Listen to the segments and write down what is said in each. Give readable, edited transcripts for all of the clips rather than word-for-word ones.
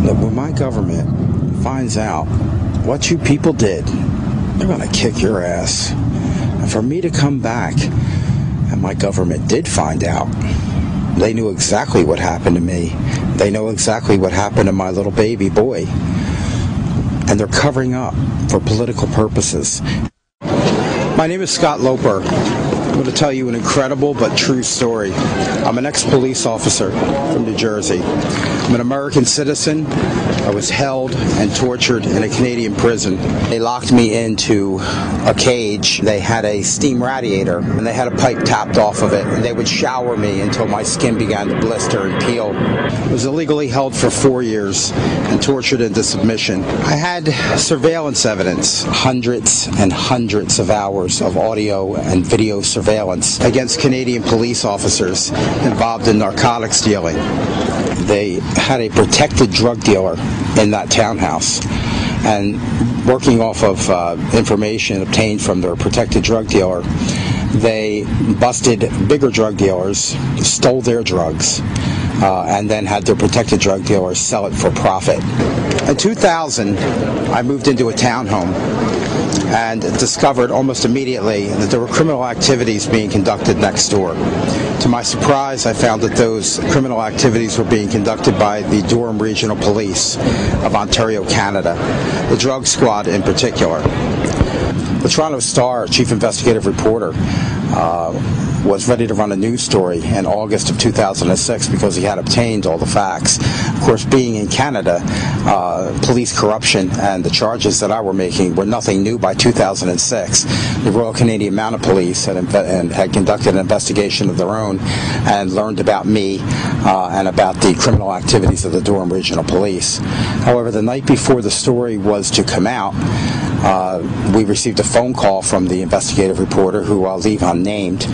that when my government finds out what you people did, they're going to kick your ass. And for me to come back, and my government did find out, they knew exactly what happened to me. They know exactly what happened to my little baby boy. And they're covering up for political purposes. My name is Scott Loper. I'm going to tell you an incredible but true story. I'm an ex-police officer from New Jersey. I'm an American citizen. I was held and tortured in a Canadian prison. They locked me into a cage. They had a steam radiator, and they had a pipe tapped off of it, and they would shower me until my skin began to blister and peel. I was illegally held for 4 years and tortured into submission. I had surveillance evidence, hundreds and hundreds of hours of audio and video surveillance against Canadian police officers involved in narcotics dealing. They had a protected drug dealer in that townhouse, and working off of information obtained from their protected drug dealer, they busted bigger drug dealers, stole their drugs, and then had their protected drug dealers sell it for profit. In 2000, I moved into a townhome and discovered almost immediately that there were criminal activities being conducted next door. To my surprise, I found that those criminal activities were being conducted by the Durham Regional Police of Ontario, Canada, the drug squad in particular. The Toronto Star chief investigative reporter was ready to run a news story in August of 2006 because he had obtained all the facts. Of course, being in Canada, police corruption and the charges that I were making were nothing new by 2006. The Royal Canadian Mounted Police had conducted an investigation of their own and learned about me and about the criminal activities of the Durham Regional Police. However, the night before the story was to come out, we received a phone call from the investigative reporter, who I'll leave unnamed,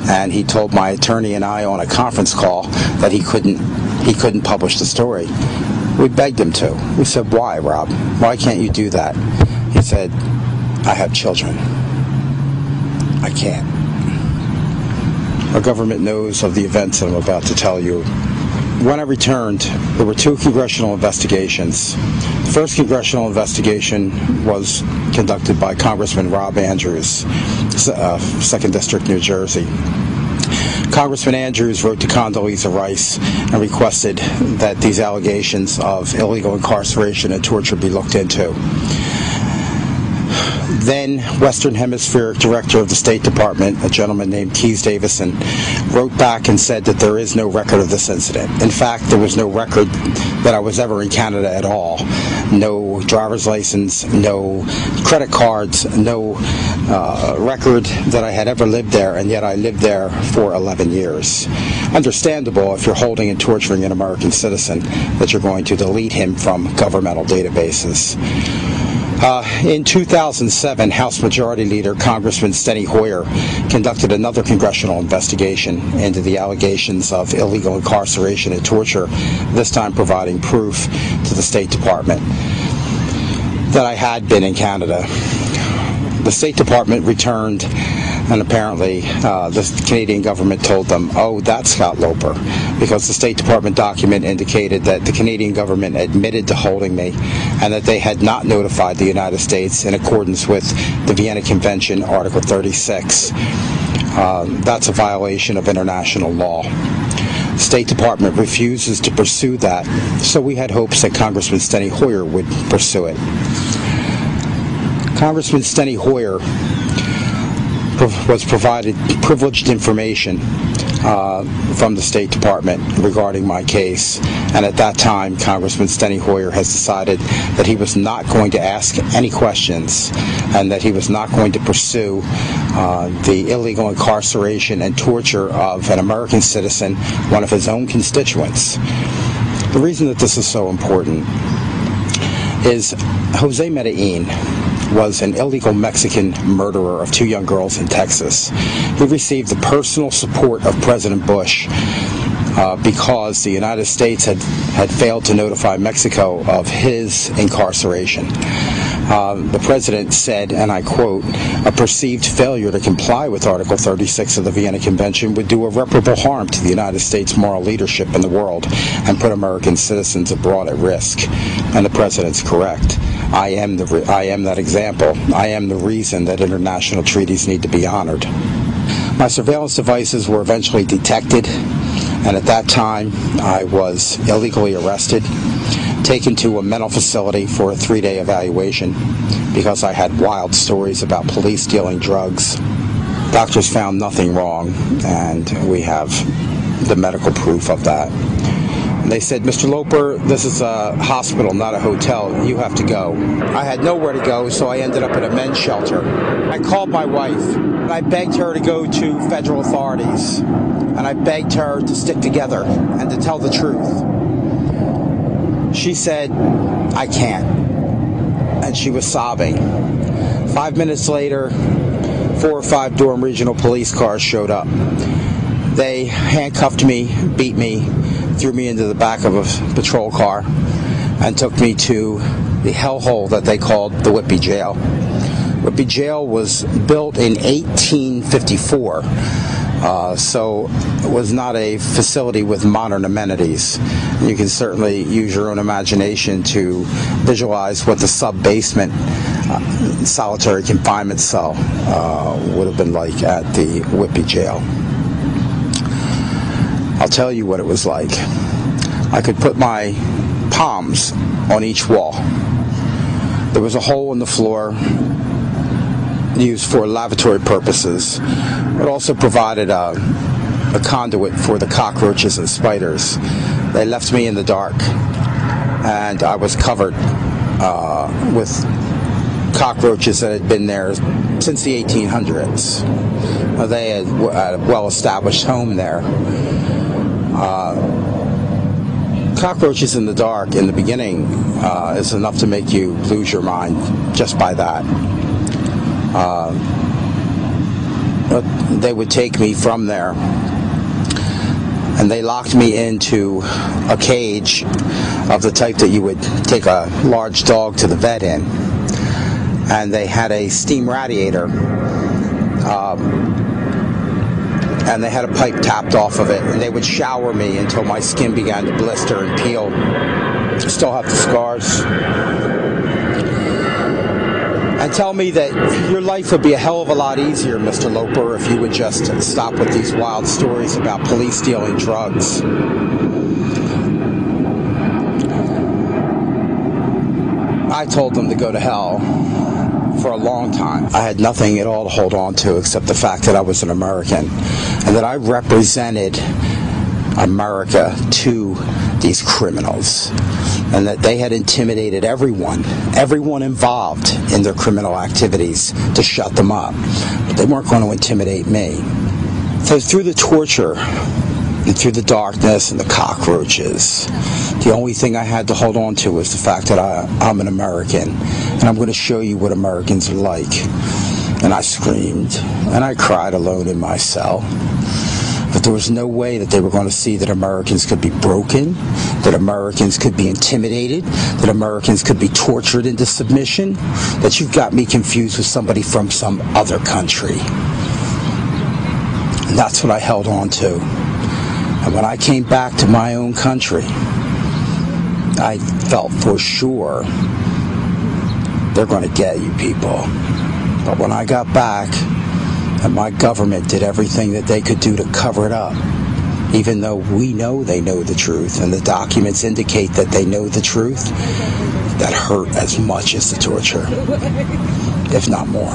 and he told my attorney and I on a conference call that he couldn't publish the story. We begged him to. We said, "Why, Rob? Why can't you do that?" He said, "I have children. I can't." Our government knows of the events that I'm about to tell you. When I returned, there were 2 congressional investigations. The first congressional investigation was conducted by Congressman Rob Andrews, 2nd District, New Jersey. Congressman Andrews wrote to Condoleezza Rice and requested that these allegations of illegal incarceration and torture be looked into. Then Western Hemispheric Director of the State Department, a gentleman named Keys Davison, wrote back and said that there is no record of this incident. In fact, there was no record that I was ever in Canada at all. No driver's license, no credit cards, no record that I had ever lived there, and yet I lived there for 11 years. Understandable if you're holding and torturing an American citizen that you're going to delete him from governmental databases. In 2007, House Majority Leader Congressman Steny Hoyer conducted another congressional investigation into the allegations of illegal incarceration and torture, this time providing proof to the State Department that I had been in Canada. The State Department returned, and apparently the Canadian government told them, "Oh, that's Scott Loper," because the State Department document indicated that the Canadian government admitted to holding me and that they had not notified the United States in accordance with the Vienna Convention, Article 36. That's a violation of international law. The State Department refuses to pursue that, so we had hopes that Congressman Steny Hoyer would pursue it. Congressman Steny Hoyer was provided privileged information from the State Department regarding my case, and at that time Congressman Steny Hoyer has decided that he was not going to ask any questions and that he was not going to pursue the illegal incarceration and torture of an American citizen, one of his own constituents. The reason that this is so important is Jose Medellin was an illegal Mexican murderer of 2 young girls in Texas. He received the personal support of President Bush because the United States had failed to notify Mexico of his incarceration. The president said, and I quote, "A perceived failure to comply with Article 36 of the Vienna Convention would do irreparable harm to the United States moral leadership in the world and put American citizens abroad at risk." And the president's correct. I am that example. I am the reason that international treaties need to be honored. My surveillance devices were eventually detected, and at that time I was illegally arrested, taken to a mental facility for a 3-day evaluation because I had wild stories about police dealing drugs. Doctors found nothing wrong, and we have the medical proof of that. And they said, "Mr. Loper, this is a hospital, not a hotel. You have to go." I had nowhere to go, so I ended up at a men's shelter. I called my wife, and I begged her to go to federal authorities, and I begged her to stick together and to tell the truth. She said, "I can't," and she was sobbing. 5 minutes later, 4 or 5 Durham Regional Police cars showed up. They handcuffed me, beat me, threw me into the back of a patrol car, and took me to the hellhole that they called the Whitby Jail. Whitby Jail was built in 1854. So it was not a facility with modern amenities. You can certainly use your own imagination to visualize what the sub-basement solitary confinement cell would have been like at the Whitby Jail. I'll tell you what it was like. I could put my palms on each wall. There was a hole in the floor used for lavatory purposes. It also provided a conduit for the cockroaches and spiders. They left me in the dark, and I was covered with cockroaches that had been there since the 1800s. They had a well-established home there. Cockroaches in the dark in the beginning is enough to make you lose your mind just by that. But they would take me from there, and they locked me into a cage of the type that you would take a large dog to the vet in, and they had a steam radiator, and they had a pipe tapped off of it, and they would shower me until my skin began to blister and peel. I still have the scars. And tell me that your life would be a hell of a lot easier, Mr. Loper, if you would just stop with these wild stories about police dealing drugs. I told them to go to hell for a long time. I had nothing at all to hold on to except the fact that I was an American and that I represented America to these criminals, and that they had intimidated everyone involved in their criminal activities to shut them up. But they weren't going to intimidate me. So through the torture and through the darkness and the cockroaches, the only thing I had to hold on to was the fact that I'm an American, and I'm going to show you what Americans are like. And I screamed, and I cried alone in my cell. But there was no way that they were going to see that Americans could be broken, that Americans could be intimidated, that Americans could be tortured into submission, that you've got me confused with somebody from some other country. And that's what I held on to. And when I came back to my own country, I felt for sure they're going to get you people. But when I got back, and my government did everything that they could do to cover it up, even though we know they know the truth, and the documents indicate that they know the truth, that hurt as much as the torture, if not more.